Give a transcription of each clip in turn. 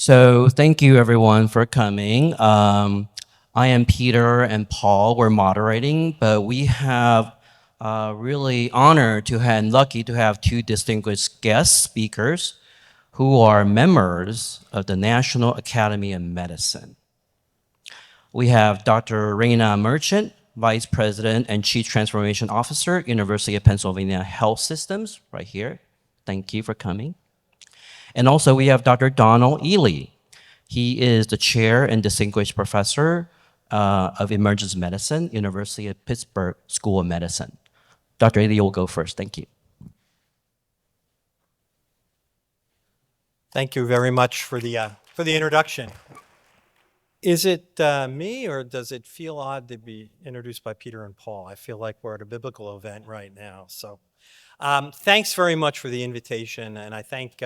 So thank you everyone for coming. I am Peter and Paul. We're moderating, but we have really honored to have and lucky to have two distinguished guest speakers who are members of the National Academy of Medicine. We have Dr. Raina Merchant, Vice President and Chief Transformation Officer, University of Pennsylvania Health Systems, right here. Thank you for coming. And also we have Dr. Donald Ely. He is the Chair and Distinguished Professor of Emergency Medicine, University of Pittsburgh School of Medicine. Dr. Ely will go first. Thank you. Thank you very much for the introduction. Is it me, or does it feel odd to be introduced by Peter and Paul? I feel like we're at a biblical event right now. So thanks very much for the invitation, and I thank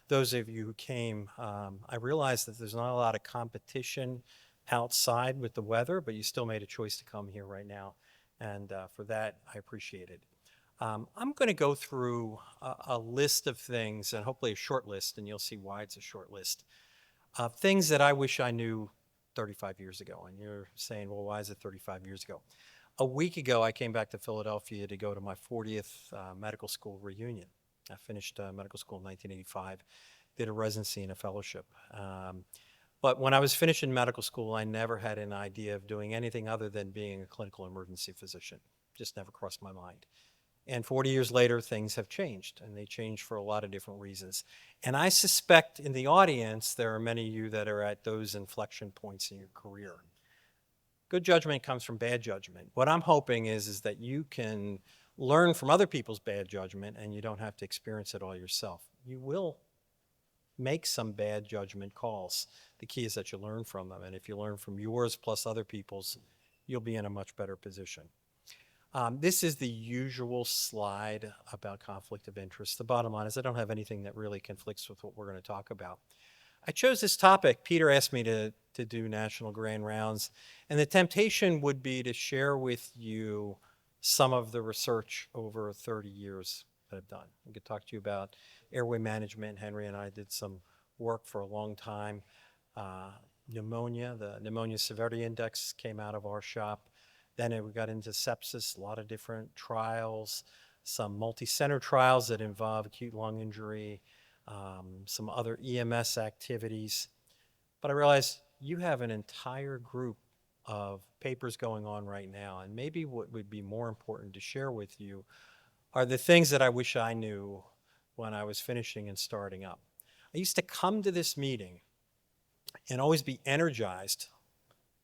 those of you who came. I realize that there's not a lot of competition outside with the weather, but you still made a choice to come here right now, and for that, I appreciate it. I'm going to go through a list of things, and hopefully a short list, and you'll see why it's a short list, of things that I wish I knew 35 years ago. And you're saying, well, why is it 35 years ago? A week ago, I came back to Philadelphia to go to my 40th medical school reunion. I finished medical school in 1985, did a residency and a fellowship. But when I was finishing medical school, I never had an idea of doing anything other than being a clinical emergency physician. Just never crossed my mind. And 40 years later, things have changed, and they changed for a lot of different reasons. And I suspect in the audience, there are many of you that are at those inflection points in your career. Good judgment comes from bad judgment. What I'm hoping is that you can learn from other people's bad judgment, and you don't have to experience it all yourself. You will make some bad judgment calls. The key is that you learn from them, and if you learn from yours plus other people's, you'll be in a much better position. This is the usual slide about conflict of interest. The bottom line is I don't have anything that really conflicts with what we're going to talk about. I chose this topic. Peter asked me to do national grand rounds, and the temptation would be to share with you some of the research over 30 years that I've done. I could talk to you about airway management. Henry and I did some work for a long time. Pneumonia, the Pneumonia Severity Index came out of our shop. Then we got into sepsis, a lot of different trials, some multi-center trials that involve acute lung injury, some other EMS activities. But I realized you have an entire group of papers going on right now, and maybe what would be more important to share with you are the things that I wish I knew when I was finishing and starting up. I used to come to this meeting and always be energized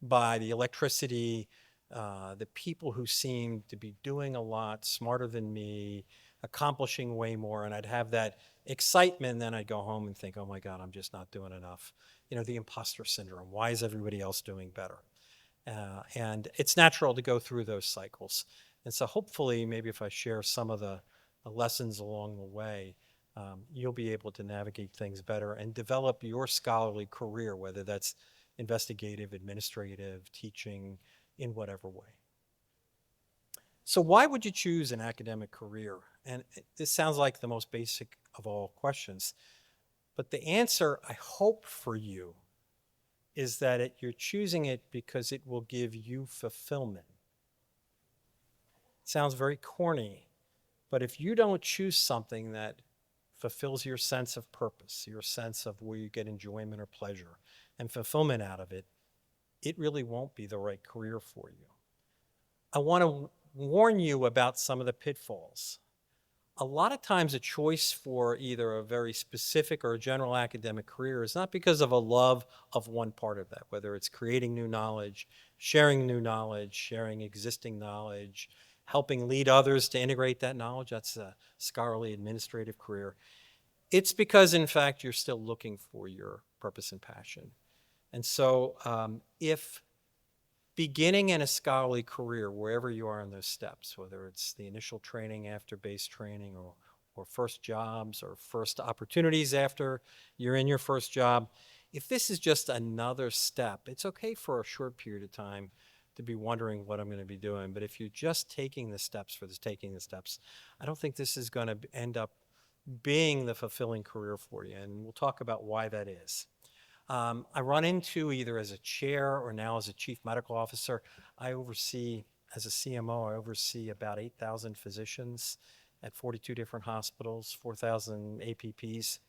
by the electricity, the people who seemed to be doing a lot, smarter than me, accomplishing way more, and I'd have that excitement, and then I'd go home and think, oh my God, I'm just not doing enough. You know, the imposter syndrome. Why is everybody else doing better? And it's natural to go through those cycles. And so hopefully, maybe if I share some of the lessons along the way, you'll be able to navigate things better and develop your scholarly career, whether that's investigative, administrative, teaching, in whatever way. So why would you choose an academic career? And this sounds like the most basic of all questions, but the answer I hope for you is that you're choosing it because it will give you fulfillment. It sounds very corny, but if you don't choose something that fulfills your sense of purpose, your sense of where you get enjoyment or pleasure and fulfillment out of it, it really won't be the right career for you. I want to warn you about some of the pitfalls. A lot of times a choice for either a very specific or a general academic career is not because of a love of one part of that, whether it's creating new knowledge, sharing existing knowledge, helping lead others to integrate that knowledge. That's a scholarly administrative career. It's because, in fact, you're still looking for your purpose and passion. And so if beginning in a scholarly career, wherever you are in those steps, whether it's the initial training after base training or first jobs or first opportunities after you're in your first job, if this is just another step, it's okay for a short period of time to be wondering what I'm going to be doing. But if you're just taking the steps for taking the steps, I don't think this is going to end up being the fulfilling career for you. And we'll talk about why that is. I run into either as a chair or now as a chief medical officer. I oversee, as a CMO, I oversee about 8,000 physicians at 42 different hospitals, 4,000 APPs,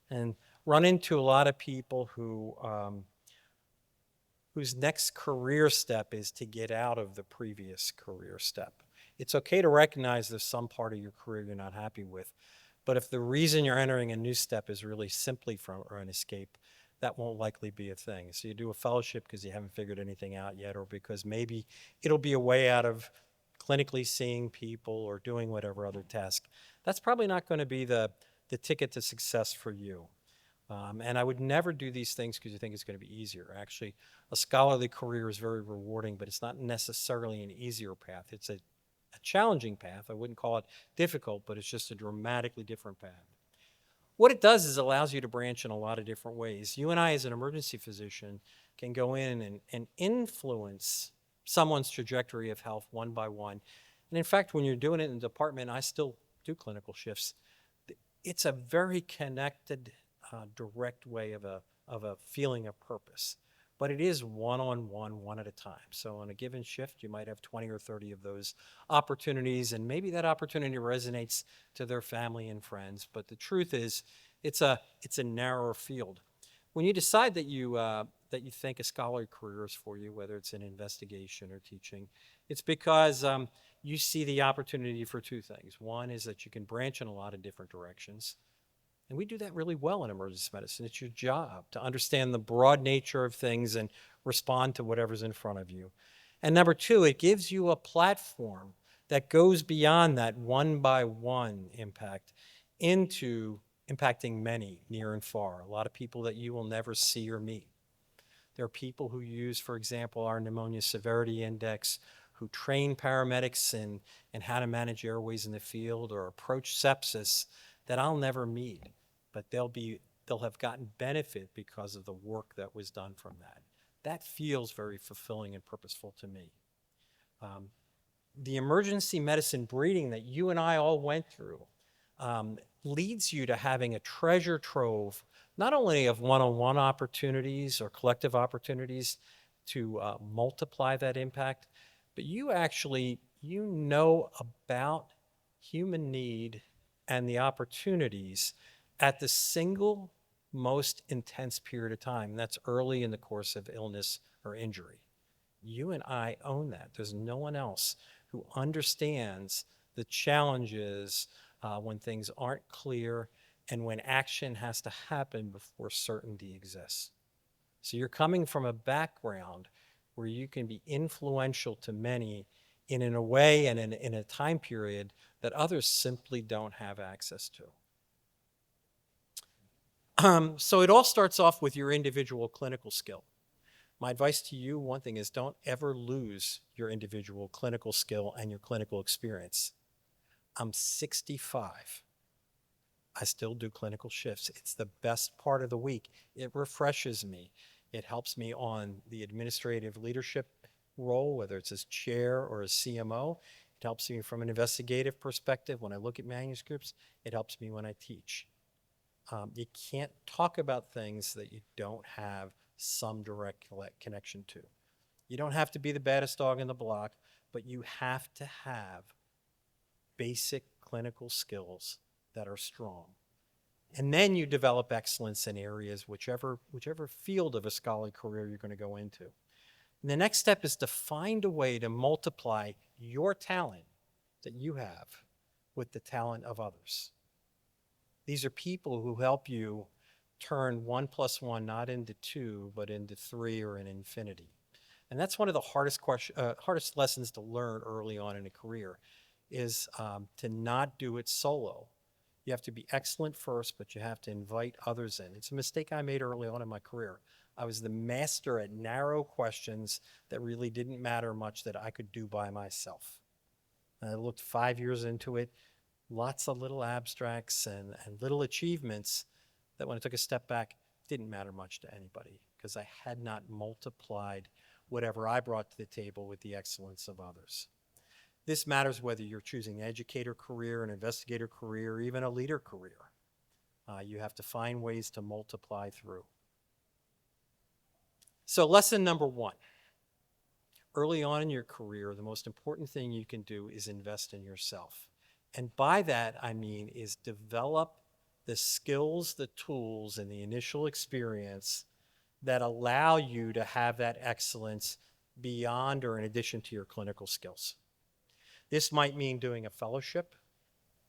and run into a lot of people whose next career step is to get out of the previous career step. It's okay to recognize there's some part of your career you're not happy with, but if the reason you're entering a new step is really simply for an escape, that won't likely be a thing. So you do a fellowship because you haven't figured anything out yet, or because maybe it'll be a way out of clinically seeing people or doing whatever other task. That's probably not going to be the ticket to success for you. And I would never do these things because you think it's going to be easier. Actually, a scholarly career is very rewarding, but it's not necessarily an easier path. It's a challenging path. I wouldn't call it difficult, but it's just a dramatically different path. What it does is allows you to branch in a lot of different ways. You and I, as an emergency physician, can go in and influence someone's trajectory of health one by one. And in fact, when you're doing it in the department, I still do clinical shifts. It's a very connected, direct way of a feeling of purpose. But it is one-on-one, one at a time. So on a given shift, you might have 20 or 30 of those opportunities, and maybe that opportunity resonates to their family and friends. But the truth is, it's a narrower field. When you decide that you think a scholarly career is for you, whether it's in investigation or teaching, it's because you see the opportunity for two things. One is that you can branch in a lot of different directions. And we do that really well in emergency medicine. It's your job to understand the broad nature of things and respond to whatever's in front of you. And number two, it gives you a platform that goes beyond that one-by-one impact into impacting many near and far, a lot of people that you will never see or meet. There are people who use, for example, our pneumonia severity index, who train paramedics in how to manage airways in the field or approach sepsis that I'll never meet, but they'll have gotten benefit because of the work that was done from that. That feels very fulfilling and purposeful to me. The emergency medicine breeding that you and I all went through leads you to having a treasure trove, not only of one-on-one opportunities or collective opportunities to multiply that impact, but you know about human need and the opportunities at the single most intense period of time. And that's early in the course of illness or injury. You and I own that. There's no one else who understands the challenges when things aren't clear and when action has to happen before certainty exists. So you're coming from a background where you can be influential to many in a way and in a time period that others simply don't have access to. So it all starts off with your individual clinical skill. My advice to you, one thing is, don't ever lose your individual clinical skill and your clinical experience. I'm 65. I still do clinical shifts. It's the best part of the week. It refreshes me. It helps me on the administrative leadership role, whether it's as chair or as CMO. It helps me from an investigative perspective when I look at manuscripts. It helps me when I teach. You can't talk about things that you don't have some direct connection to. You don't have to be the baddest dog in the block, but you have to have basic clinical skills that are strong. And then you develop excellence in areas, whichever field of a scholarly career you're going to go into. And the next step is to find a way to multiply your talent that you have with the talent of others. These are people who help you turn 1 + 1 not into 2, but into 3 or an infinity. And that's one of the hardest lessons to learn early on in a career is to not do it solo. You have to be excellent first, but you have to invite others in. It's a mistake I made early on in my career. I was the master at narrow questions that really didn't matter much that I could do by myself. And I looked 5 years into it, lots of little abstracts and little achievements that when I took a step back, didn't matter much to anybody because I had not multiplied whatever I brought to the table with the excellence of others. This matters whether you're choosing an educator career, an investigator career, or even a leader career. You have to find ways to multiply through. So lesson number one, early on in your career, the most important thing you can do is invest in yourself. And by that, I mean is develop the skills, the tools, and the initial experience that allow you to have that excellence beyond or in addition to your clinical skills. This might mean doing a fellowship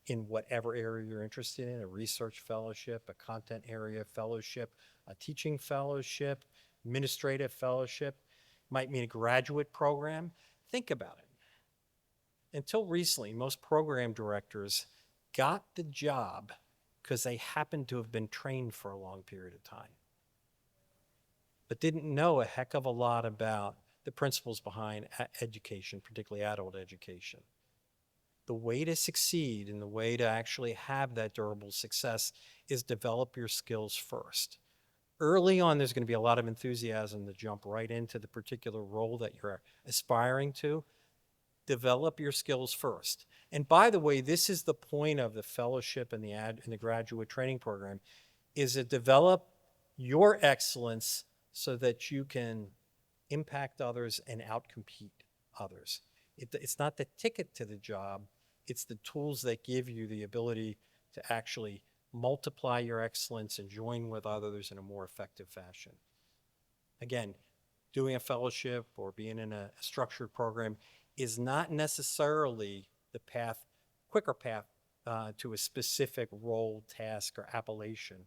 in whatever area you're interested in, a research fellowship, a content area fellowship, a teaching fellowship, administrative fellowship, might mean a graduate program. Think about it. Until recently, most program directors got the job because they happened to have been trained for a long period of time, but didn't know a heck of a lot about the principles behind education, particularly adult education. The way to succeed and the way to actually have that durable success is develop your skills first. Early on, there's going to be a lot of enthusiasm to jump right into the particular role that you're aspiring to. Develop your skills first. And by the way, this is the point of the fellowship and the graduate training program, is to develop your excellence so that you can impact others and outcompete others. It's not the ticket to the job, it's the tools that give you the ability to actually multiply your excellence and join with others in a more effective fashion. Again, doing a fellowship or being in a structured program is not necessarily the quicker path to a specific role, task, or appellation.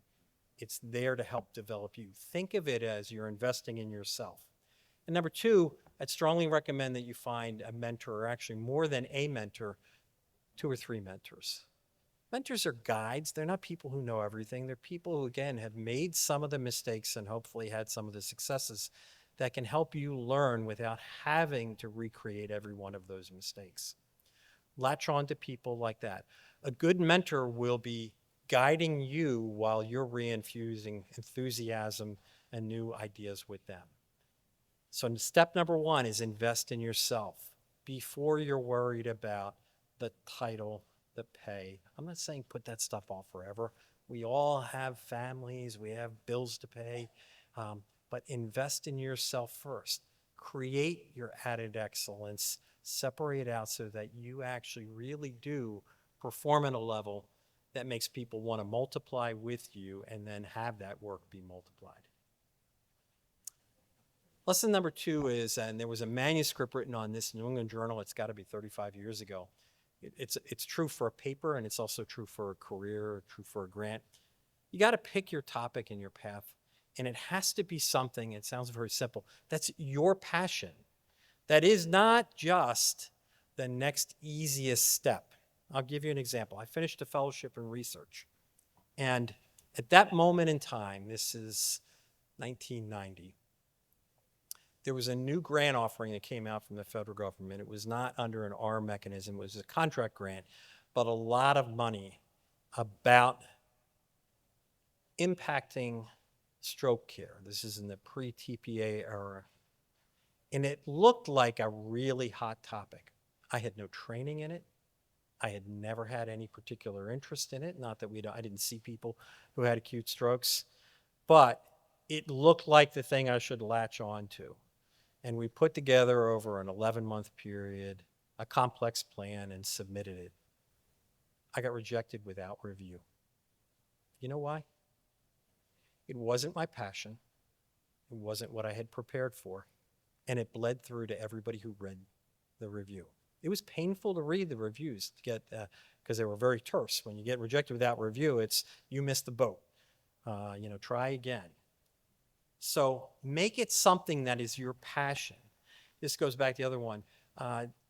It's there to help develop you. Think of it as you're investing in yourself. And number two, I'd strongly recommend that you find a mentor, or actually more than a mentor, 2 or 3 mentors. Mentors are guides. They're not people who know everything. They're people who, again, have made some of the mistakes and hopefully had some of the successes that can help you learn without having to recreate every one of those mistakes. Latch on to people like that. A good mentor will be guiding you while you're reinfusing enthusiasm and new ideas with them. So step number one is invest in yourself before you're worried about the title, the pay. I'm not saying put that stuff off forever. We all have families, we have bills to pay, but invest in yourself first. Create your added excellence, separate it out so that you actually really do perform at a level that makes people want to multiply with you and then have that work be multiplied. Lesson number two is, and there was a manuscript written on this in New England Journal, it's got to be 35 years ago. It's true for a paper, and it's also true for a career, true for a grant. You got to pick your topic and your path, and it has to be something, it sounds very simple, that's your passion. That is not just the next easiest step. I'll give you an example. I finished a fellowship in research, and at that moment in time, this is 1990, there was a new grant offering that came out from the federal government. It was not under an R mechanism, it was a contract grant, but a lot of money about impacting stroke care. This is in the pre-TPA era. And it looked like a really hot topic. I had no training in it. I had never had any particular interest in it. Not that I didn't see people who had acute strokes, but it looked like the thing I should latch on to. And we put together over an 11-month period a complex plan and submitted it. I got rejected without review. You know why? It wasn't my passion. It wasn't what I had prepared for. And it bled through to everybody who read the review. It was painful to read the reviews to get, because they were very terse. When you get rejected without review, it's you missed the boat. Try again. So make it something that is your passion. This goes back to the other one.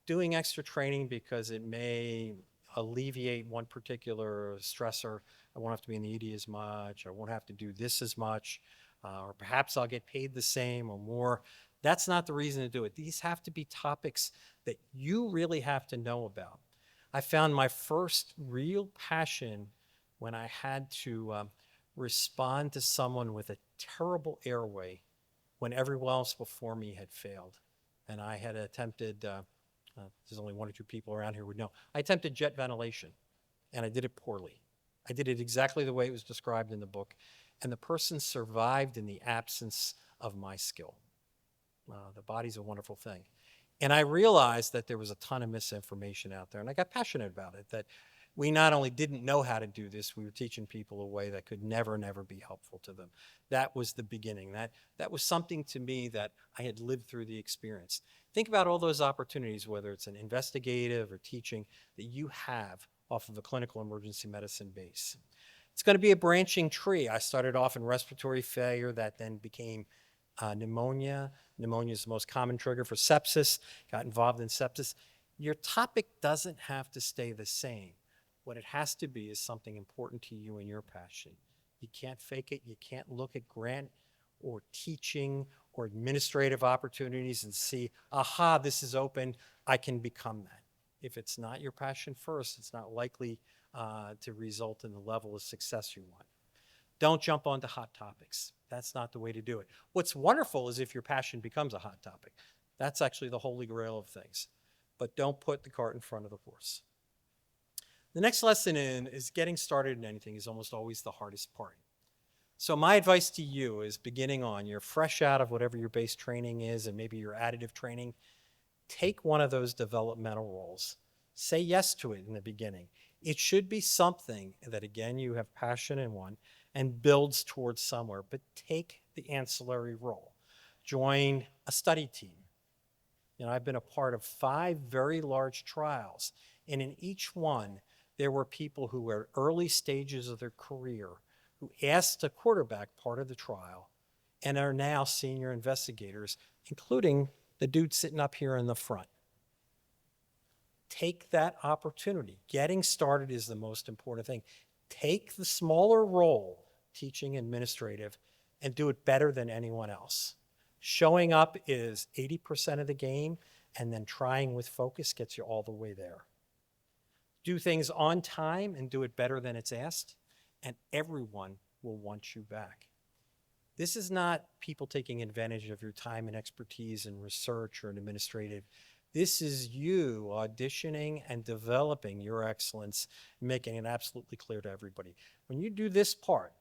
Doing extra training because it may alleviate one particular stressor. I won't have to be in the ED as much. I won't have to do this as much. Or perhaps I'll get paid the same or more. That's not the reason to do it. These have to be topics that you really have to know about. I found my first real passion when I had to respond to someone with a terrible airway when everyone else before me had failed. And I had attempted, there's only 1 or 2 people around here who would know, I attempted jet ventilation, and I did it poorly. I did it exactly the way it was described in the book, and the person survived in the absence of my skill. The body's a wonderful thing. And I realized that there was a ton of misinformation out there, and I got passionate about it, that we not only didn't know how to do this, we were teaching people a way that could never, never be helpful to them. That was the beginning. That was something to me that I had lived through the experience. Think about all those opportunities, whether it's an investigative or teaching, that you have off of a clinical emergency medicine base. It's going to be a branching tree. I started off in respiratory failure, that then became pneumonia. Pneumonia is the most common trigger for sepsis, got involved in sepsis. Your topic doesn't have to stay the same. What it has to be is something important to you and your passion. You can't fake it. You can't look at grant or teaching or administrative opportunities and see, aha, this is open, I can become that. If it's not your passion first, it's not likely to result in the level of success you want. Don't jump onto hot topics. That's not the way to do it. What's wonderful is if your passion becomes a hot topic. That's actually the holy grail of things. But don't put the cart in front of the horse. The next lesson is getting started in anything is almost always the hardest part. So my advice to you is beginning on, you're fresh out of whatever your base training is and maybe your additive training, take one of those developmental roles. Say yes to it in the beginning. It should be something that, again, you have passion in one and builds towards somewhere, but take the ancillary role. Join a study team. I've been a part of 5 very large trials, and in each one, there were people who were at early stages of their career who asked to quarterback part of the trial and are now senior investigators, including the dude sitting up here in the front. Take that opportunity. Getting started is the most important thing. Take the smaller role, teaching, administrative, and do it better than anyone else. Showing up is 80% of the game, and then trying with focus gets you all the way there. Do things on time and do it better than it's asked, and everyone will want you back. This is not people taking advantage of your time and expertise in research or in administrative. This is you auditioning and developing your excellence, making it absolutely clear to everybody. When you do this part,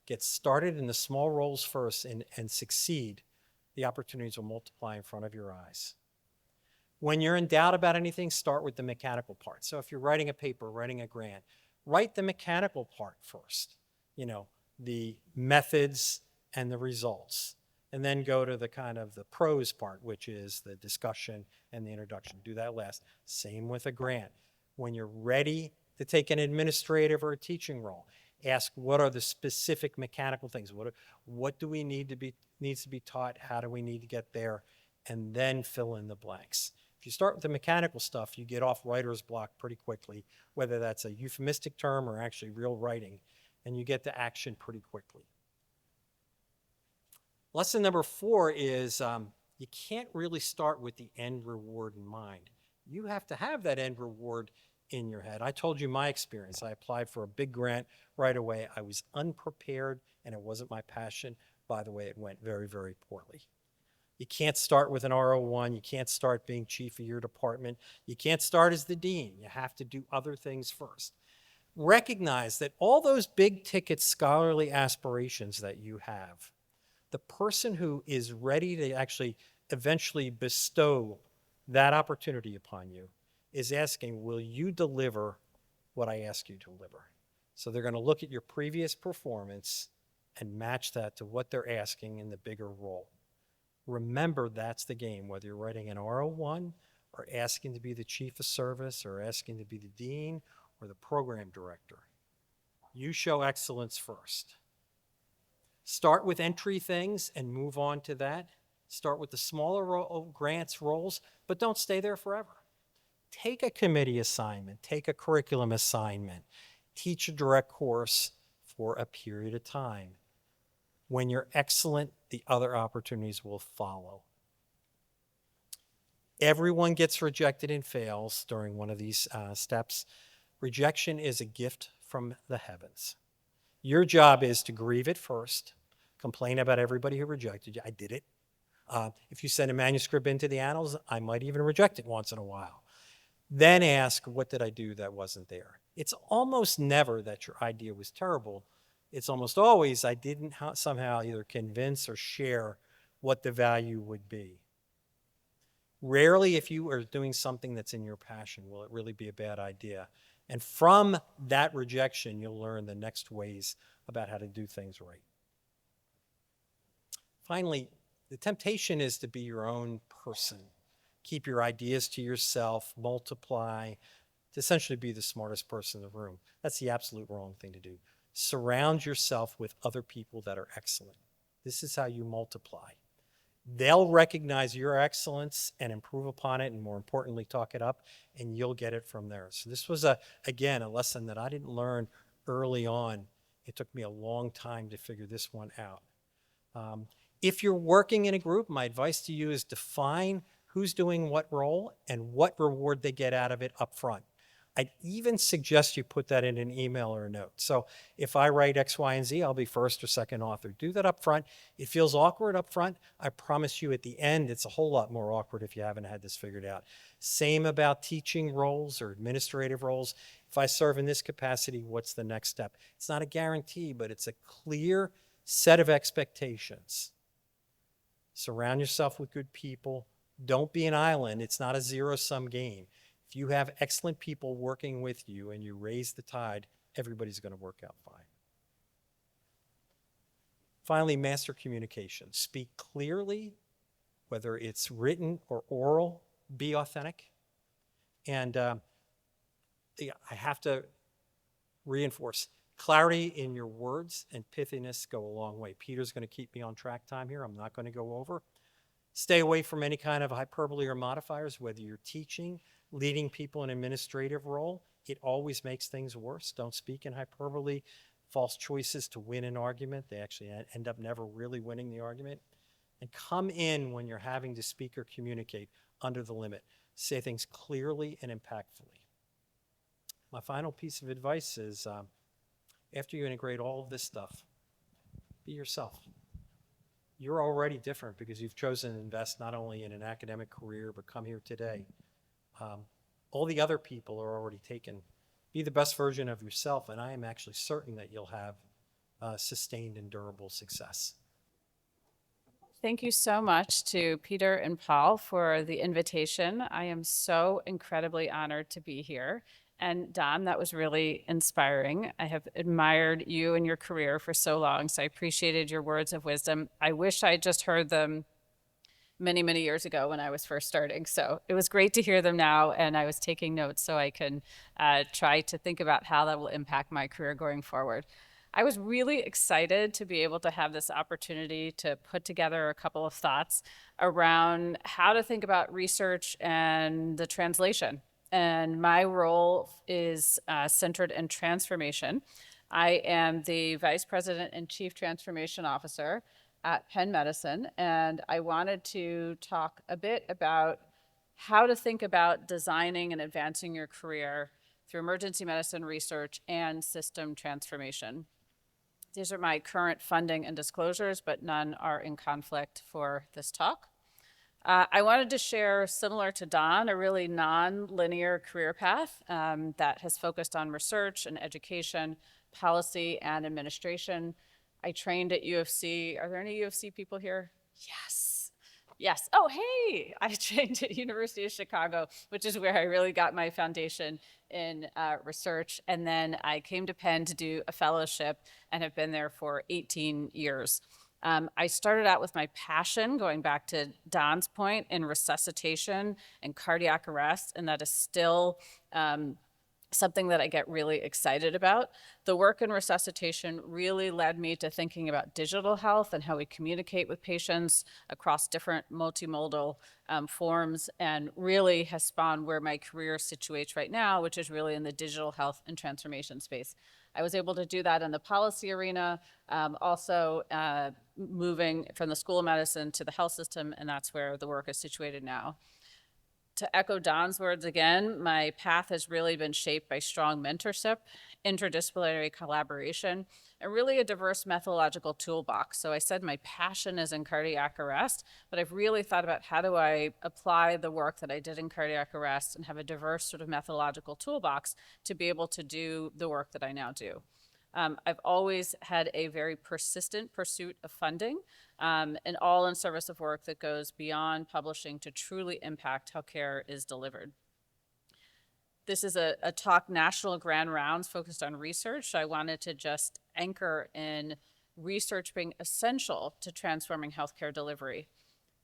get started in the small roles first and succeed, the opportunities will multiply in front of your eyes. When you're in doubt about anything, start with the mechanical part. So if you're writing a paper, writing a grant, write the mechanical part first, the methods and the results, and then go to the kind of the prose part, which is the discussion and the introduction. Do that last. Same with a grant. When you're ready to take an administrative or a teaching role, ask what are the specific mechanical things? What do we needs to be taught? How do we need to get there? And then fill in the blanks. If you start with the mechanical stuff, you get off writer's block pretty quickly, whether that's a euphemistic term or actually real writing, and you get to action pretty quickly. Lesson number 4 is you can't really start with the end reward in mind. You have to have that end reward in your head. I told you my experience. I applied for a big grant right away. I was unprepared, and it wasn't my passion. By the way, it went very, very poorly. You can't start with an R01. You can't start being chief of your department. You can't start as the dean. You have to do other things first. Recognize that all those big ticket scholarly aspirations that you have, the person who is ready to actually eventually bestow that opportunity upon you is asking, will you deliver what I ask you to deliver? So they're going to look at your previous performance and match that to what they're asking in the bigger role. Remember, that's the game, whether you're writing an R01 or asking to be the chief of service or asking to be the dean or the program director. You show excellence first. Start with entry things and move on to that. Start with the smaller grants roles, but don't stay there forever. Take a committee assignment, take a curriculum assignment, teach a direct course for a period of time. When you're excellent, the other opportunities will follow. Everyone gets rejected and fails during one of these steps. Rejection is a gift from the heavens. Your job is to grieve it first, complain about everybody who rejected you. I did it. If you send a manuscript into the annals, I might even reject it once in a while. Then ask, what did I do that wasn't there? It's almost never that your idea was terrible. It's almost always I didn't somehow either convince or share what the value would be. Rarely, if you are doing something that's in your passion, will it really be a bad idea. And from that rejection, you'll learn the next ways about how to do things right. Finally, the temptation is to be your own person. Keep your ideas to yourself, multiply, to essentially be the smartest person in the room. That's the absolute wrong thing to do. Surround yourself with other people that are excellent. This is how you multiply. They'll recognize your excellence and improve upon it, and more importantly, talk it up, and you'll get it from there. So this was, again, a lesson that I didn't learn early on. It took me a long time to figure this one out. If you're working in a group, my advice to you is define who's doing what role and what reward they get out of it up front. I'd even suggest you put that in an email or a note. So if I write X, Y, and Z, I'll be first or second author. Do that up front. It feels awkward up front. I promise you at the end, it's a whole lot more awkward if you haven't had this figured out. Same about teaching roles or administrative roles. If I serve in this capacity, what's the next step? It's not a guarantee, but it's a clear set of expectations. Surround yourself with good people. Don't be an island. It's not a zero-sum game. If you have excellent people working with you and you raise the tide, everybody's going to work out fine. Finally, master communication. Speak clearly, whether it's written or oral. Be authentic. And I have to reinforce, clarity in your words and pithiness go a long way. Peter's going to keep me on track time here. I'm not going to go over. Stay away from any kind of hyperbole or modifiers, whether you're teaching, leading people in an administrative role. It always makes things worse. Don't speak in hyperbole, false choices to win an argument. They actually end up never really winning the argument. And come in when you're having to speak or communicate under the limit. Say things clearly and impactfully. My final piece of advice is after you integrate all of this stuff, be yourself. You're already different because you've chosen to invest not only in an academic career, but come here today. All the other people are already taken. Be the best version of yourself, and I am actually certain that you'll have sustained and durable success. Thank you so much to Peter and Paul for the invitation. I am so incredibly honored to be here. And Don, that was really inspiring. I have admired you and your career for so long, so I appreciated your words of wisdom. I wish I just heard them many, many years ago when I was first starting. So it was great to hear them now, and I was taking notes so I can try to think about how that will impact my career going forward. I was really excited to be able to have this opportunity to put together a couple of thoughts around how to think about research and the translation. And my role is centered in transformation. I am the Vice President and Chief Transformation Officer at Penn Medicine, and I wanted to talk a bit about how to think about designing and advancing your career through emergency medicine research and system transformation. These are my current funding and disclosures, but none are in conflict for this talk. I wanted to share, similar to Don, a really non-linear career path that has focused on research and education, policy, and administration. I trained at UFC. Are there any UFC people here? Yes. Yes. Oh, hey, I trained at University of Chicago, which is where I really got my foundation in research. And then I came to Penn to do a fellowship and have been there for 18 years. I started out with my passion, going back to Don's point, in resuscitation and cardiac arrest, and that is still something that I get really excited about. The work in resuscitation really led me to thinking about digital health and how we communicate with patients across different multimodal forms, and really has spawned where my career situates right now, which is really in the digital health and transformation space. I was able to do that in the policy arena, also moving from the School of Medicine to the health system, and that's where the work is situated now. To echo Don's words again, my path has really been shaped by strong mentorship, interdisciplinary collaboration, and really a diverse methodological toolbox. So I said my passion is in cardiac arrest, but I've really thought about how do I apply the work that I did in cardiac arrest and have a diverse sort of methodological toolbox to be able to do the work that I now do. I've always had a very persistent pursuit of funding, and all in service of work that goes beyond publishing to truly impact how care is delivered. This is a talk national grand rounds focused on research. So I wanted to just anchor in research being essential to transforming healthcare delivery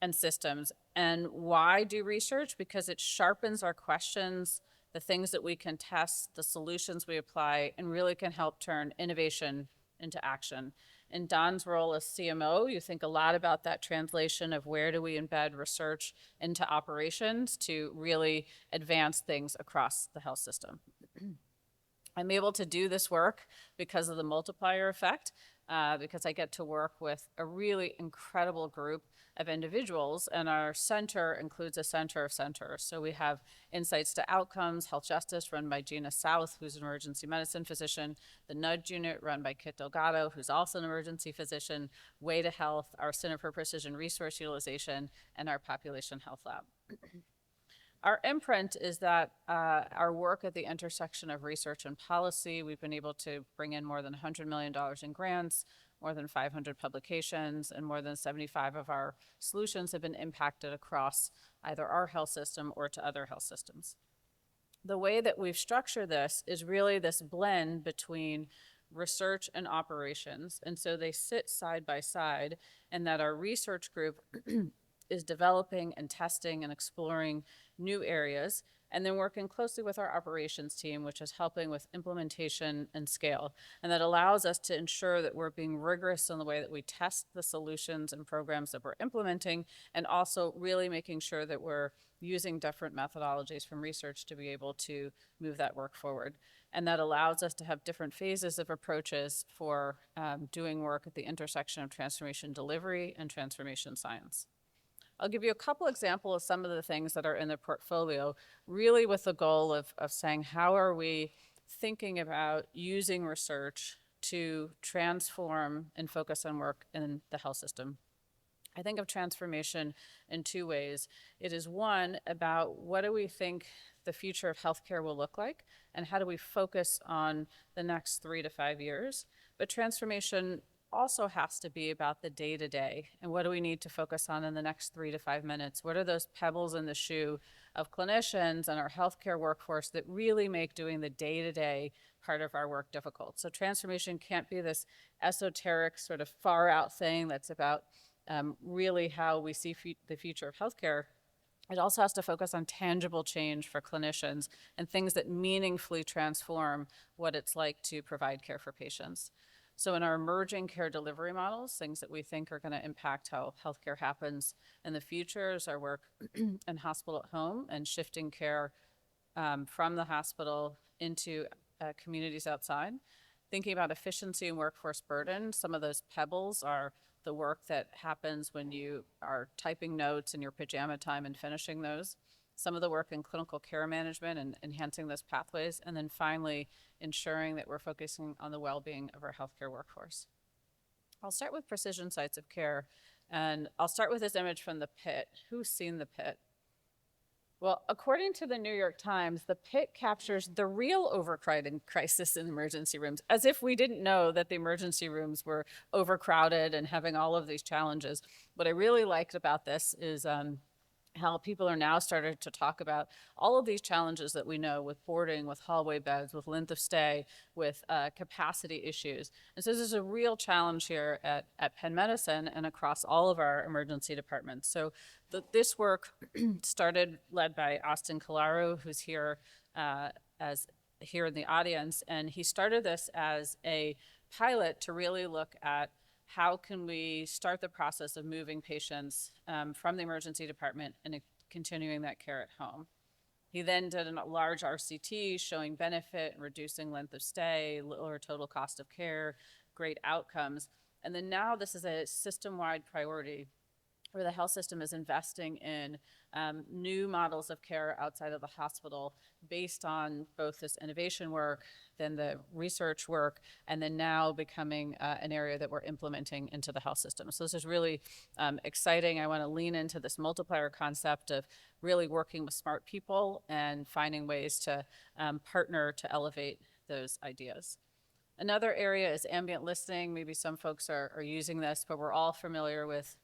and systems. And why do research? Because it sharpens our questions, the things that we can test, the solutions we apply, and really can help turn innovation into action. In Don's role as CMO, you think a lot about that translation of where do we embed research into operations to really advance things across the health system. I'm able to do this work because of the multiplier effect, because I get to work with a really incredible group of individuals, and our center includes a center of centers. So we have Insights to Outcomes, Health Justice, run by Gina South, who's an emergency medicine physician, the Nudge Unit, run by Kit Delgado, who's also an emergency physician, Way to Health, our Center for Precision Resource Utilization, and our Population Health Lab. Our imprint is that our work at the intersection of research and policy, we've been able to bring in more than $100 million in grants, more than 500 publications, and more than 75 of our solutions have been impacted across either our health system or to other health systems. The way that we've structured this is really this blend between research and operations, and so they sit side by side, and that our research group is developing and testing and exploring new areas, and then working closely with our operations team, which is helping with implementation and scale. And that allows us to ensure that we're being rigorous in the way that we test the solutions and programs that we're implementing, and also really making sure that we're using different methodologies from research to be able to move that work forward. And that allows us to have different phases of approaches for doing work at the intersection of transformation delivery and transformation science. I'll give you a couple examples of some of the things that are in the portfolio, really with the goal of saying, how are we thinking about using research to transform and focus on work in the health system? I think of transformation in two ways. It is one, about what do we think the future of healthcare will look like, and how do we focus on the next 3 to 5 years? But transformation also has to be about the day-to-day, and what do we need to focus on in the next 3 to 5 minutes? What are those pebbles in the shoe of clinicians and our healthcare workforce that really make doing the day-to-day part of our work difficult? So transformation can't be this esoteric sort of far out thing that's about really how we see the future of healthcare. It also has to focus on tangible change for clinicians and things that meaningfully transform what it's like to provide care for patients. So in our emerging care delivery models, things that we think are going to impact how healthcare happens in the future is our work in hospital at home and shifting care from the hospital into communities outside. Thinking about efficiency and workforce burden, some of those pebbles are the work that happens when you are typing notes in your pajama time and finishing those. Some of the work in clinical care management and enhancing those pathways, and then finally ensuring that we're focusing on the well-being of our healthcare workforce. I'll start with precision sites of care, and I'll start with this image from the pit. Who's seen the pit? Well, according to the New York Times, the pit captures the real overcrowding crisis in emergency rooms, as if we didn't know that the emergency rooms were overcrowded and having all of these challenges. What I really liked about this is how people are now starting to talk about all of these challenges that we know with boarding, with hallway beds, with length of stay, with capacity issues. And so this is a real challenge here at Penn Medicine and across all of our emergency departments. So this work started, led by Austin Collaro, who's here here in the audience, and he started this as a pilot to really look at how can we start the process of moving patients from the emergency department and continuing that care at home. He then did a large RCT showing benefit and reducing length of stay, lower total cost of care, great outcomes. And then now this is a system-wide priority where the health system is investing in new models of care outside of the hospital based on both this innovation work, then the research work, and then now becoming an area that we're implementing into the health system. So this is really exciting. I want to lean into this multiplier concept of really working with smart people and finding ways to partner to elevate those ideas. Another area is ambient listening. Maybe some folks are using this, but we're all familiar with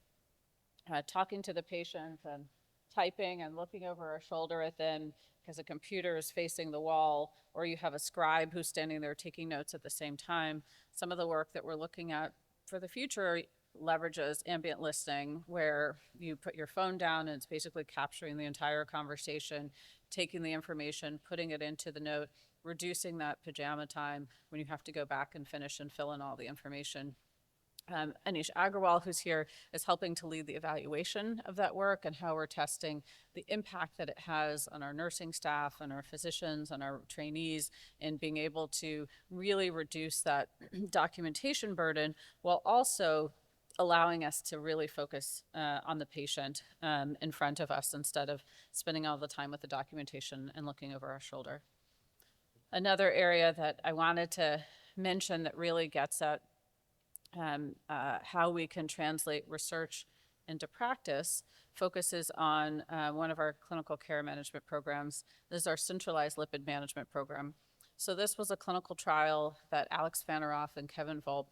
talking to the patient and typing and looking over our shoulder at them because a computer is facing the wall, or you have a scribe who's standing there taking notes at the same time. Some of the work that we're looking at for the future leverages ambient listening, where you put your phone down and it's basically capturing the entire conversation, taking the information, putting it into the note, reducing that pajama time when you have to go back and finish and fill in all the information. Anish Agrawal, who's here, is helping to lead the evaluation of that work and how we're testing the impact that it has on our nursing staff and our physicians and our trainees in being able to really reduce that documentation burden while also allowing us to really focus on the patient in front of us instead of spending all the time with the documentation and looking over our shoulder. Another area that I wanted to mention that really gets at how we can translate research into practice focuses on one of our clinical care management programs. This is our centralized lipid management program. So this was a clinical trial that Alex Vanaroff and Kevin Volp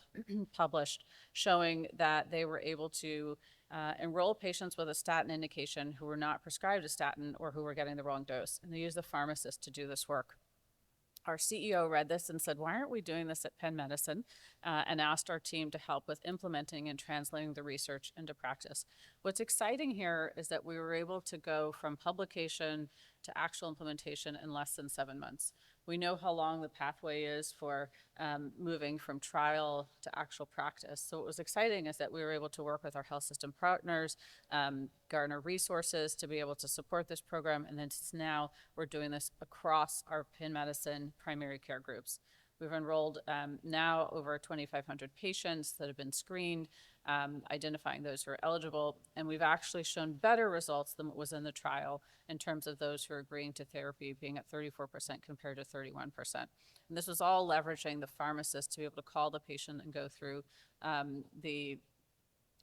published, showing that they were able to enroll patients with a statin indication who were not prescribed a statin or who were getting the wrong dose. And they used the pharmacist to do this work. Our CEO read this and said, why aren't we doing this at Penn Medicine? And asked our team to help with implementing and translating the research into practice. What's exciting here is that we were able to go from publication to actual implementation in less than 7 months. We know how long the pathway is for moving from trial to actual practice. So what was exciting is that we were able to work with our health system partners, garner resources to be able to support this program, and then now we're doing this across our Penn Medicine primary care groups. We've enrolled now over 2,500 patients that have been screened, identifying those who are eligible, and we've actually shown better results than what was in the trial in terms of those who are agreeing to therapy being at 34% compared to 31%. And this was all leveraging the pharmacist to be able to call the patient and go through the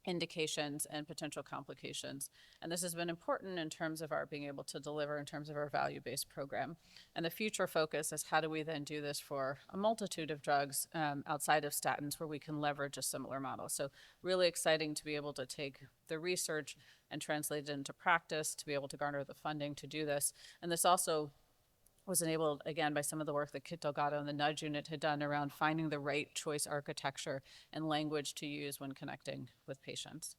indications and potential complications. And this has been important in terms of our being able to deliver in terms of our value-based program. And the future focus is how do we then do this for a multitude of drugs outside of statins where we can leverage a similar model. So really exciting to be able to take the research and translate it into practice, to be able to garner the funding to do this. And this also was enabled, again, by some of the work that Kit Delgado and the Nudge Unit had done around finding the right choice architecture and language to use when connecting with patients.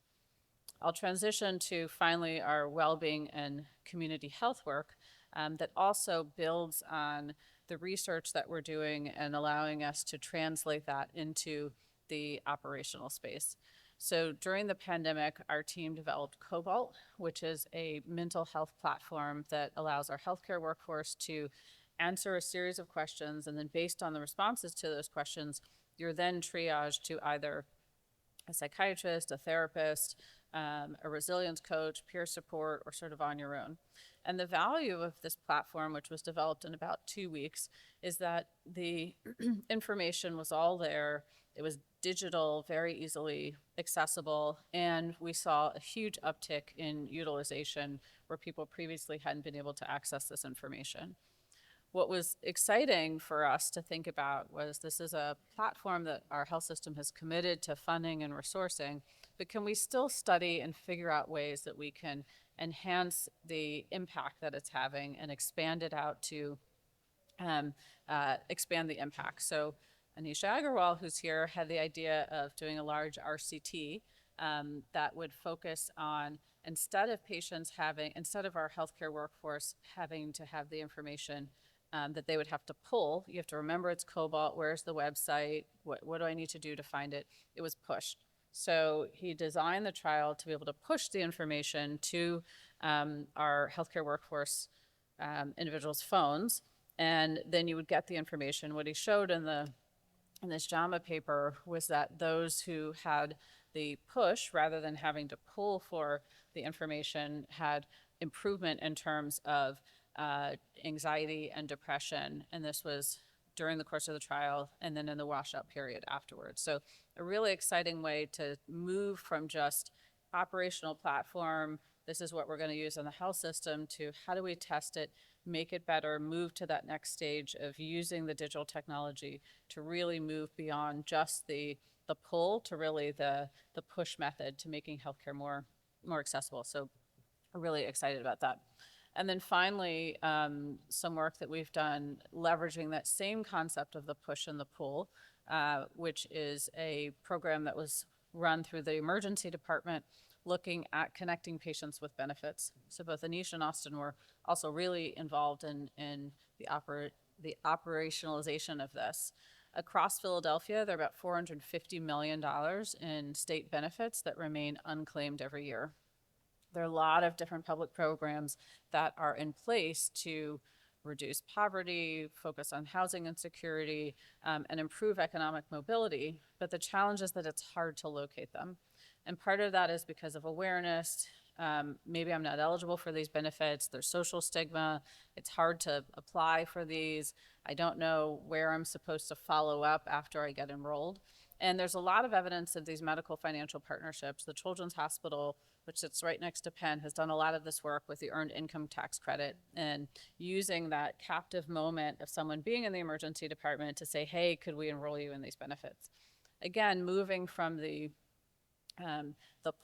I'll transition to finally our well-being and community health work that also builds on the research that we're doing and allowing us to translate that into the operational space. So during the pandemic, our team developed Cobalt, which is a mental health platform that allows our healthcare workforce to answer a series of questions, and then based on the responses to those questions, you're then triaged to either a psychiatrist, a therapist, a resilience coach, peer support, or sort of on your own. And the value of this platform, which was developed in about 2 weeks, is that the information was all there. It was digital, very easily accessible, and we saw a huge uptick in utilization where people previously hadn't been able to access this information. What was exciting for us to think about was this is a platform that our health system has committed to funding and resourcing, but can we still study and figure out ways that we can enhance the impact that it's having and expand it out to expand the impact. So Anisha Agarwal, who's here, had the idea of doing a large RCT that would focus on, instead of our healthcare workforce having to have the information that they would have to pull, you have to remember it's Cobalt, where's the website, what do I need to do to find it? It was pushed. So he designed the trial to be able to push the information to our healthcare workforce individuals' phones, and then you would get the information. What he showed in this JAMA paper was that those who had the push rather than having to pull for the information had improvement in terms of anxiety and depression, and this was during the course of the trial and then in the washout period afterwards. So a really exciting way to move from just operational platform this is what we're going to use in the health system, to how do we test it, make it better, move to that next stage of using the digital technology to really move beyond just the pull to really the push method to making healthcare more accessible. So I'm really excited about that. And then finally, some work that we've done leveraging that same concept of the push and the pull, which is a program that was run through the emergency department looking at connecting patients with benefits. So both Anish and Austin were also really involved in the operationalization of this. Across Philadelphia, there are about $450 million in state benefits that remain unclaimed every year. There are a lot of different public programs that are in place to reduce poverty, focus on housing insecurity, and improve economic mobility. But the challenge is that it's hard to locate them. And part of that is because of awareness. Maybe I'm not eligible for these benefits. There's social stigma. It's hard to apply for these. I don't know where I'm supposed to follow up after I get enrolled. And there's a lot of evidence of these medical financial partnerships. The Children's Hospital, which sits right next to Penn, has done a lot of this work with the earned income tax credit and using that captive moment of someone being in the emergency department to say, hey, could we enroll you in these benefits? Again, moving from the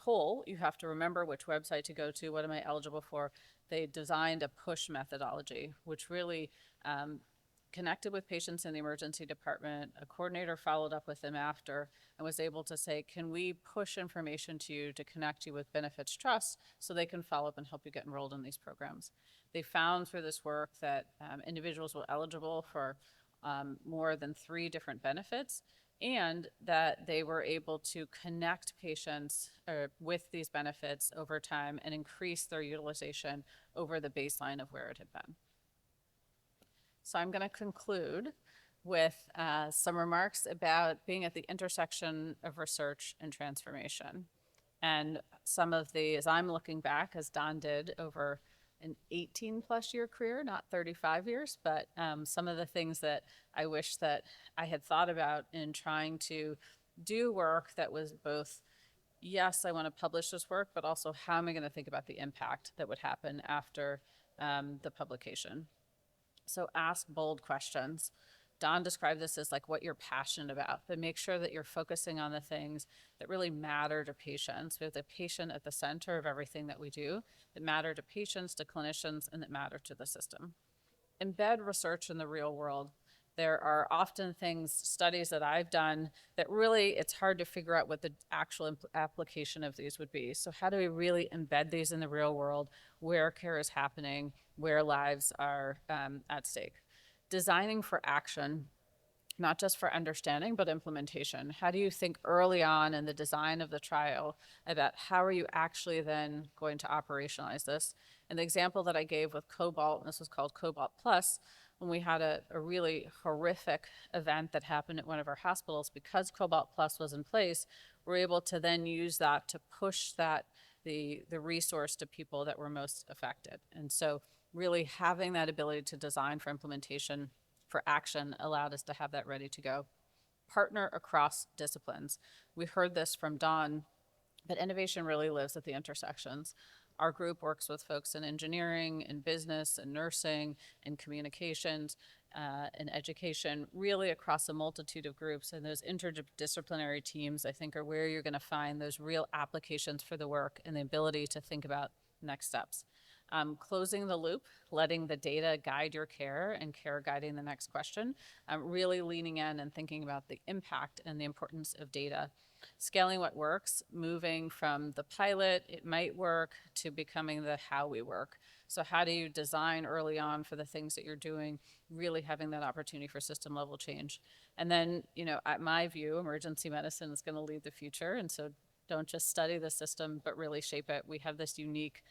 pull, you have to remember which website to go to, what am I eligible for? They designed a push methodology, which really connected with patients in the emergency department. A coordinator followed up with them after and was able to say, can we push information to you to connect you with Benefits Trust so they can follow up and help you get enrolled in these programs? They found through this work that individuals were eligible for more than 3 different benefits, and that they were able to connect patients with these benefits over time and increase their utilization over the baseline of where it had been. So I'm going to conclude with some remarks about being at the intersection of research and transformation. And some of the, as I'm looking back, as Don did over an 18-plus year career, not 35 years, but some of the things that I wish that I had thought about in trying to do work that was both, yes, I want to publish this work, but also how am I going to think about the impact that would happen after the publication. So ask bold questions. Don described this as like what you're passionate about, but make sure that you're focusing on the things that really matter to patients. We have the patient at the center of everything that we do, that matter to patients, to clinicians, and that matter to the system. Embed research in the real world. There are often studies that I've done that really, it's hard to figure out what the actual application of these would be. So how do we really embed these in the real world, where care is happening, where lives are at stake? Designing for action, not just for understanding, but implementation. How do you think early on in the design of the trial about how are you actually then going to operationalize this? And the example that I gave with Cobalt, and this was called Cobalt Plus, when we had a really horrific event that happened at one of our hospitals, because Cobalt Plus was in place, we're able to then use that to push the resource to people that were most affected. And so really having that ability to design for implementation for action allowed us to have that ready to go. Partner across disciplines. We heard this from Don, but innovation really lives at the intersections. Our group works with folks in engineering, in business, in nursing, in communications, in education, really across a multitude of groups. And those interdisciplinary teams, I think, are where you're going to find those real applications for the work and the ability to think about next steps. Closing the loop, letting the data guide your care and care guiding the next question, really leaning in and thinking about the impact and the importance of data. Scaling what works, moving from the pilot, it might work, to becoming the how we work. So how do you design early on for the things that you're doing, really having that opportunity for system level change? And then, at my view, emergency medicine is going to lead the future. And so don't just study the system, but really shape it. We have this unique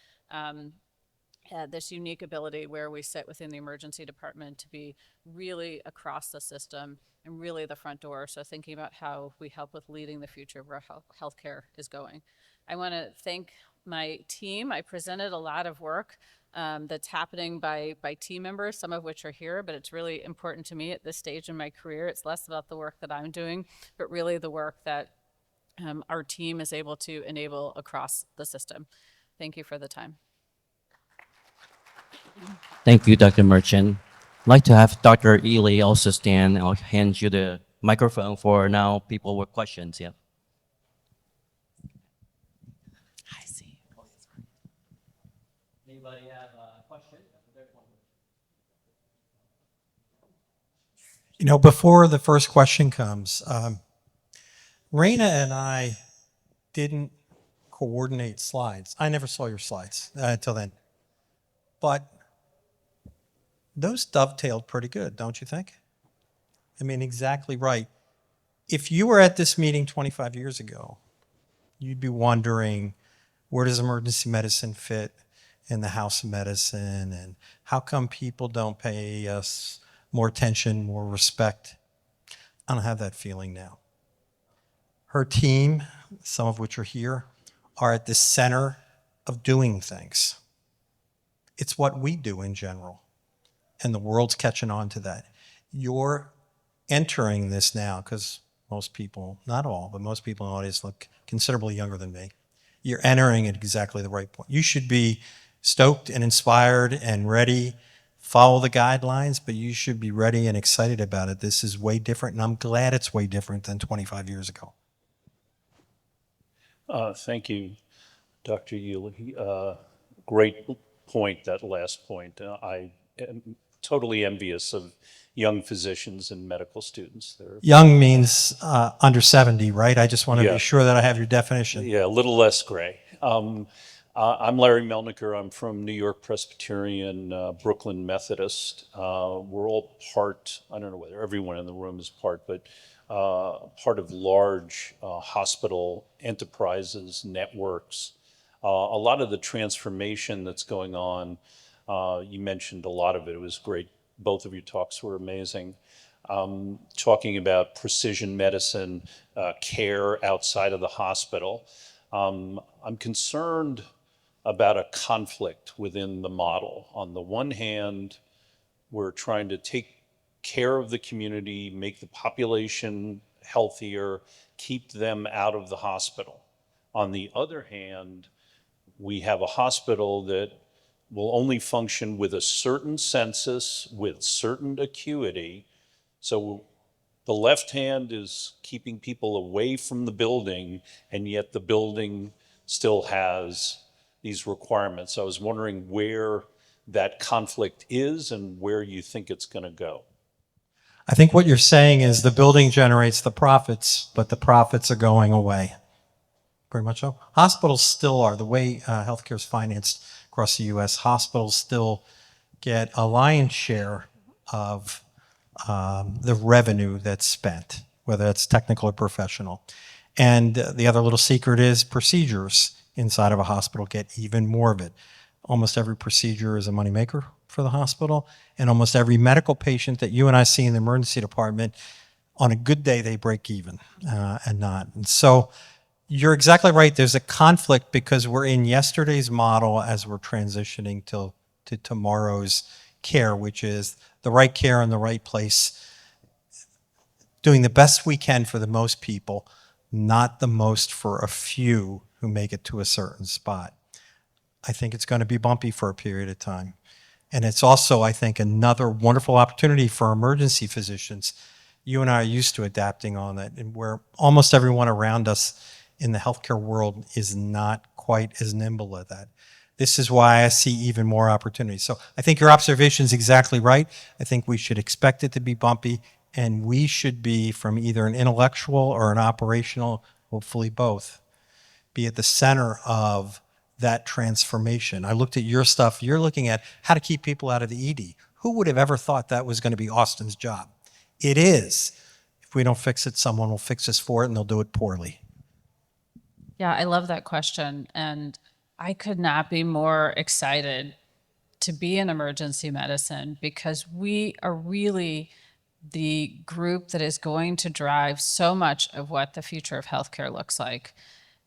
ability where we sit within the emergency department to be really across the system and really the front door. So thinking about how we help with leading the future of where healthcare is going. I want to thank my team. I presented a lot of work that's happening by team members, some of which are here, but it's really important to me at this stage in my career. It's less about the work that I'm doing, but really the work that our team is able to enable across the system. Thank you for the time. Thank you, Dr. Merchant. I'd like to have Dr. Ely also stand. I'll hand you the microphone for now people with questions. Yeah. I see. Anybody have a question? You know, before the first question comes, Raina and I didn't coordinate slides. I never saw your slides until then. But those dovetailed pretty good, don't you think? I mean, exactly right. If you were at this meeting 25 years ago, you'd be wondering, where does emergency medicine fit in the house of medicine? And how come people don't pay us more attention, more respect? I don't have that feeling now. Her team, some of which are here, are at the center of doing things. It's what we do in general, and the world's catching on to that. You're entering this now, because most people, not all, but most people in the audience look considerably younger than me. You're entering at exactly the right point. You should be stoked and inspired and ready, follow the guidelines, but you should be ready and excited about it. This is way different, and I'm glad it's way different than 25 years ago. Thank you, Dr. Ely. Great point, that last point. I am totally envious of young physicians and medical students. They're, Young means under 70, right? I just want to Yeah. be sure that I have your definition. yeah, a little less gray. I'm Larry Melniker. I'm from New York Presbyterian, Brooklyn Methodist. We're all part, I don't know whether everyone in the room is part, but part of large hospital enterprises, networks. A lot of the transformation that's going on, you mentioned a lot of it. It was great. Both of your talks were amazing. Talking about precision medicine, care outside of the hospital. I'm concerned about a conflict within the model. On the one hand, we're trying to take care of the community, make the population healthier, keep them out of the hospital. On the other hand, we have a hospital that will only function with a certain census, with certain acuity. So the left hand is keeping people away from the building, and yet the building still has these requirements. I was wondering where that conflict is and where you think it's going to go. I think what you're saying is the building generates the profits, but the profits are going away. Pretty much so. Hospitals still are, the way healthcare is financed across the U.S., hospitals still get a lion's share of the revenue that's spent, whether it's technical or professional. And the other little secret is procedures inside of a hospital get even more of it. Almost every procedure is a moneymaker for the hospital, and almost every medical patient that you and I see in the emergency department, on a good day, they break even and not. And so you're exactly right. There's a conflict because we're in yesterday's model as we're transitioning to tomorrow's care, which is the right care in the right place, doing the best we can for the most people, not the most for a few who make it to a certain spot. I think it's going to be bumpy for a period of time. And it's also, I think, another wonderful opportunity for emergency physicians. You and I are used to adapting on that, and where almost everyone around us in the healthcare world is not quite as nimble at that. This is why I see even more opportunities. So I think your observation is exactly right. I think we should expect it to be bumpy, and we should be, from either an intellectual or an operational, hopefully both, be at the center of that transformation. I looked at your stuff. You're looking at how to keep people out of the ED. Who would have ever thought that was going to be Austin's job? It is. If we don't fix it, someone will fix us for it, and they'll do it poorly. Yeah, I love that question. And I could not be more excited to be in emergency medicine because we are really the group that is going to drive so much of what the future of healthcare looks like.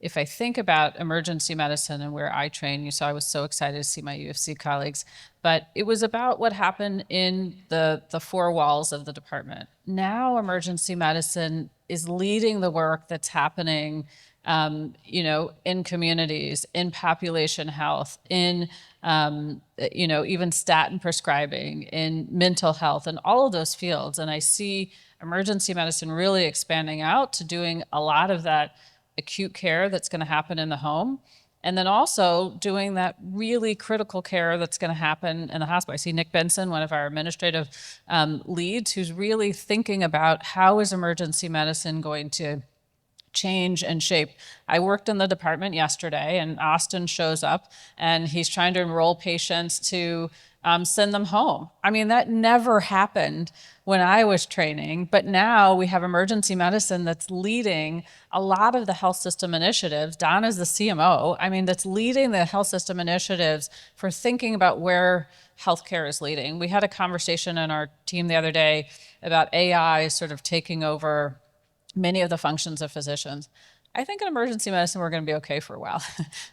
if I think about emergency medicine and where I train, you saw I was so excited to see my UFC colleagues, but it was about what happened in the four walls of the department. Now emergency medicine is leading the work that's happening in communities, in population health, in, even statin prescribing, in mental health, and all of those fields. And I see emergency medicine really expanding out to doing a lot of that acute care that's going to happen in the home. And then also doing that really critical care that's going to happen in the hospital. I see Nick Benson, one of our administrative leads, who's really thinking about how is emergency medicine going to change and shape. I worked in the department yesterday, and Austin shows up and he's trying to enroll patients to send them home. I mean, that never happened when I was training, but now we have emergency medicine that's leading a lot of the health system initiatives. Don is the CMO, that's leading the health system initiatives for thinking about where healthcare is leading. We had a conversation in our team the other day about AI sort of taking over many of the functions of physicians. I think in emergency medicine, we're going to be okay for a while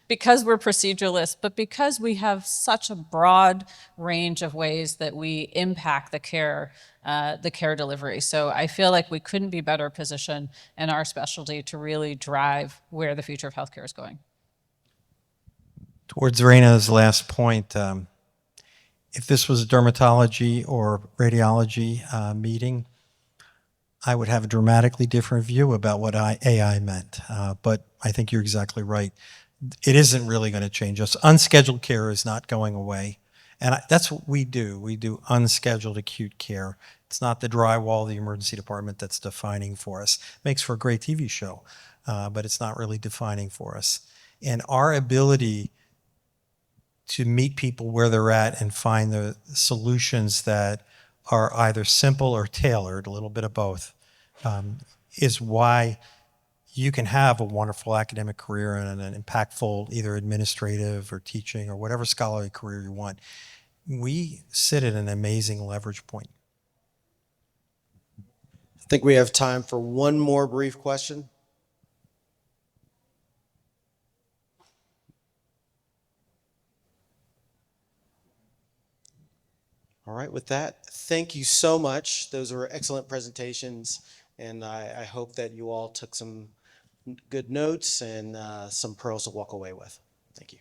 because we're proceduralists, but because we have such a broad range of ways that we impact the care delivery. So I feel like we couldn't be better positioned in our specialty to really drive where the future of healthcare is going. Towards Raina's last point, if this was a dermatology or radiology meeting, I would have a dramatically different view about what AI meant. But I think you're exactly right. It isn't really going to change us. Unscheduled care is not going away. And that's what we do. We do unscheduled acute care. It's not the drywall of the emergency department that's defining for us. Makes for a great TV show, but it's not really defining for us. And our ability to meet people where they're at and find the solutions that are either simple or tailored, a little bit of both, is why you can have a wonderful academic career and an impactful either administrative or teaching or whatever scholarly career you want. We sit at an amazing leverage point. I think we have time for one more brief question. All right, with that, thank you so much. Those were excellent presentations, and I hope that you all took some good notes and some pearls to walk away with. Thank you.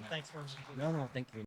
Thanks. No, thank you.